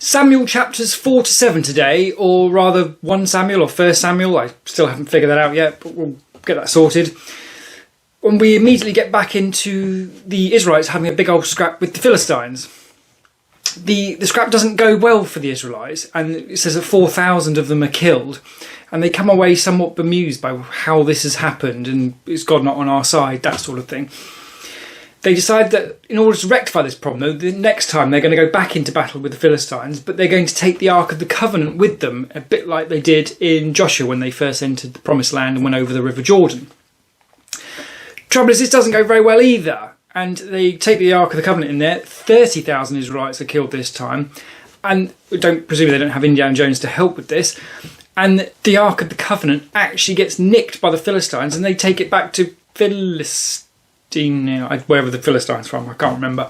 Samuel chapters 4 to 7 today, or rather 1 Samuel or 1 Samuel. I still haven't figured that out yet, but we'll get that sorted. When we immediately get back into the Israelites having a big old scrap with the Philistines. The scrap doesn't go well for the Israelites, and it says that 4,000 of them are killed, and they come away somewhat bemused by how this has happened, and is God not on our side, that sort of thing. They decide that in order to rectify this problem, though, the next time they're going to go back into battle with the Philistines, but they're going to take the Ark of the Covenant with them, a bit like they did in Joshua when they first entered the Promised Land and went over the River Jordan. Trouble is, this doesn't go very well either, and they take the Ark of the Covenant in there. 30,000 Israelites are killed this time, and presumably they don't have Indiana Jones to help with this, and the Ark of the Covenant actually gets nicked by the Philistines, and they take it back to wherever the Philistines from, I can't remember.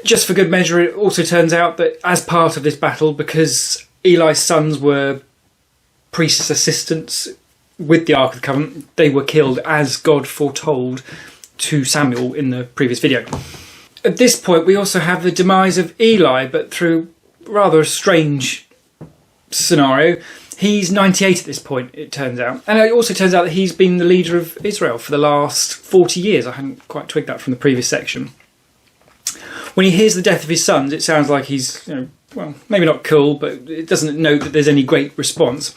Just for good measure, it also turns out that as part of this battle, because Eli's sons were priests' assistants with the Ark of the Covenant, they were killed as God foretold to Samuel in the previous video. At this point, we also have the demise of Eli, but through rather a strange scenario. He's 98 at this point, it turns out. And it also turns out that he's been the leader of Israel for the last 40 years. I hadn't quite twigged that from the previous section. When he hears the death of his sons, it sounds like he's, well, maybe not cool, but it doesn't note that there's any great response.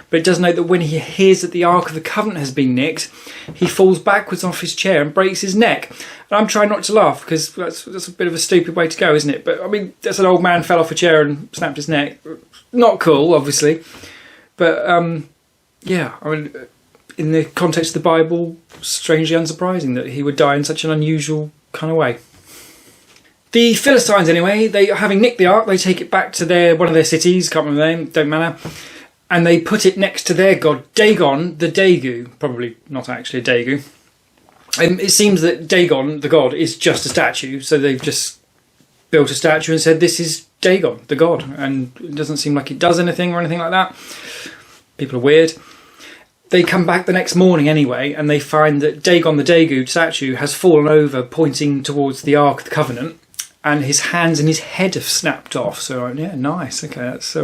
But it does note that when he hears that the Ark of the Covenant has been nicked, he falls backwards off his chair and breaks his neck. And I'm trying not to laugh, because that's a bit of a stupid way to go, isn't it? But, I mean, that's an old man fell off a chair and snapped his neck. Not cool, obviously. But, yeah, I mean, in the context of the Bible, strangely unsurprising that he would die in such an unusual kind of way. The Philistines, anyway, they having nicked the Ark, they take it back to one of their cities, can't remember the name, don't matter, and they put it next to their god, Dagon the Dagon, probably not actually a Dagon. It seems that Dagon, the god, is just a statue, so they've just built a statue and said this is Dagon, the god, and it doesn't seem like it does anything or anything like that. People are weird. They come back the next morning anyway, and they find that Dagon the Dagon statue has fallen over, pointing towards the Ark of the Covenant, and his hands and his head have snapped off. So, yeah, nice. Okay, that's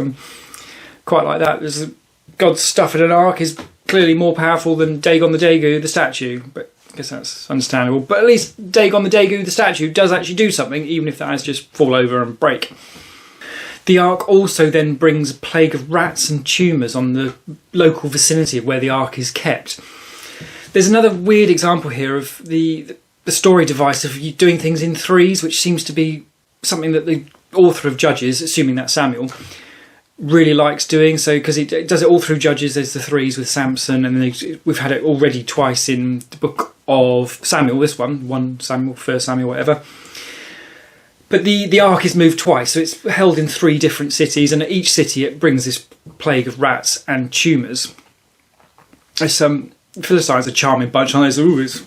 quite like that. God's stuff in an ark is clearly more powerful than Dagon the Dagon, the statue, but I guess that's understandable. But at least Dagon the Dagon, the statue, does actually do something, even if that has just fall over and break. The Ark also then brings a plague of rats and tumours on the local vicinity of where the Ark is kept. There's another weird example here of the story device of you doing things in threes, which seems to be something that the author of Judges, assuming that's Samuel, really likes doing. So, because it does it all through Judges, there's the threes with Samson, and then we've had it already twice in the book of Samuel, this one, 1 Samuel, 1 Samuel, whatever. But the Ark is moved twice, so it's held in 3 different cities, and at each city it brings this plague of rats and tumours. Philistines are a charming bunch, aren't they? It's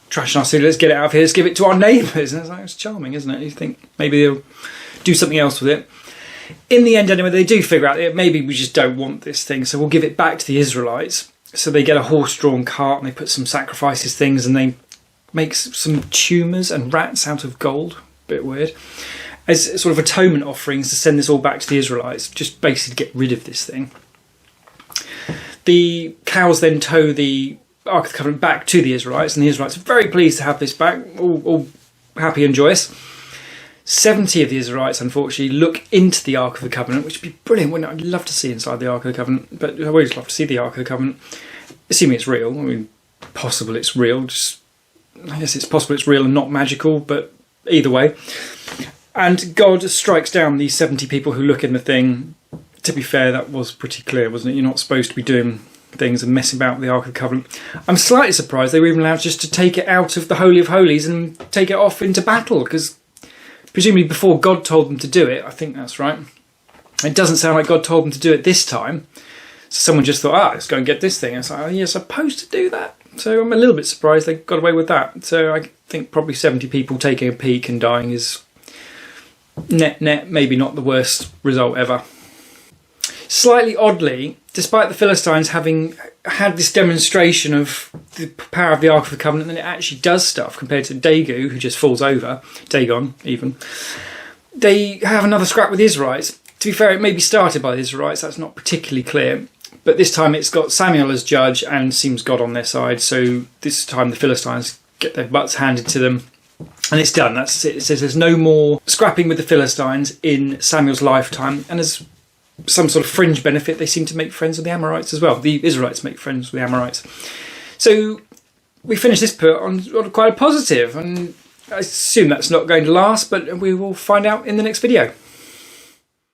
trash in our city, let's get it out of here, let's give it to our neighbours. And it's charming, isn't it? You think maybe they'll do something else with it. In the end, anyway, they do figure out that maybe we just don't want this thing, so we'll give it back to the Israelites. So they get a horse-drawn cart, and they put some sacrifices things, and they make some tumours and rats out of gold. Bit weird, as sort of atonement offerings to send this all back to the Israelites, just basically to get rid of this thing. The cows then tow the Ark of the Covenant back to the Israelites, and the Israelites are very pleased to have this back, all happy and joyous. 70 of the Israelites, unfortunately, look into the Ark of the Covenant, which would be brilliant, wouldn't it? I'd love to see inside the Ark of the Covenant, but I always love to see the Ark of the Covenant, assuming it's real. I mean, possible it's real, I guess it's possible it's real and not magical, but either way. And God strikes down these 70 people who look in the thing. To be fair, that was pretty clear, wasn't it? You're not supposed to be doing things and messing about with the Ark of the Covenant. I'm slightly surprised they were even allowed just to take it out of the Holy of Holies and take it off into battle, because presumably before God told them to do it, I think that's right. It doesn't sound like God told them to do it this time. So someone just thought, let's go and get this thing. And it's like, you're supposed to do that. So I'm a little bit surprised they got away with that. So I think probably 70 people taking a peek and dying is net maybe not the worst result ever. Slightly oddly, despite the Philistines having had this demonstration of the power of the Ark of the Covenant, and it actually does stuff compared to Dagon, who just falls over, Dagon even, they have another scrap with the Israelites. To be fair, it may be started by the Israelites, that's not particularly clear. But this time it's got Samuel as judge and seems God on their side. So this time the Philistines get their butts handed to them. And it's done. That's it. It says there's no more scrapping with the Philistines in Samuel's lifetime. And as some sort of fringe benefit, they seem to make friends with the Amorites as well. The Israelites make friends with the Amorites. So we finish this put on quite a positive. And I assume that's not going to last, but we will find out in the next video.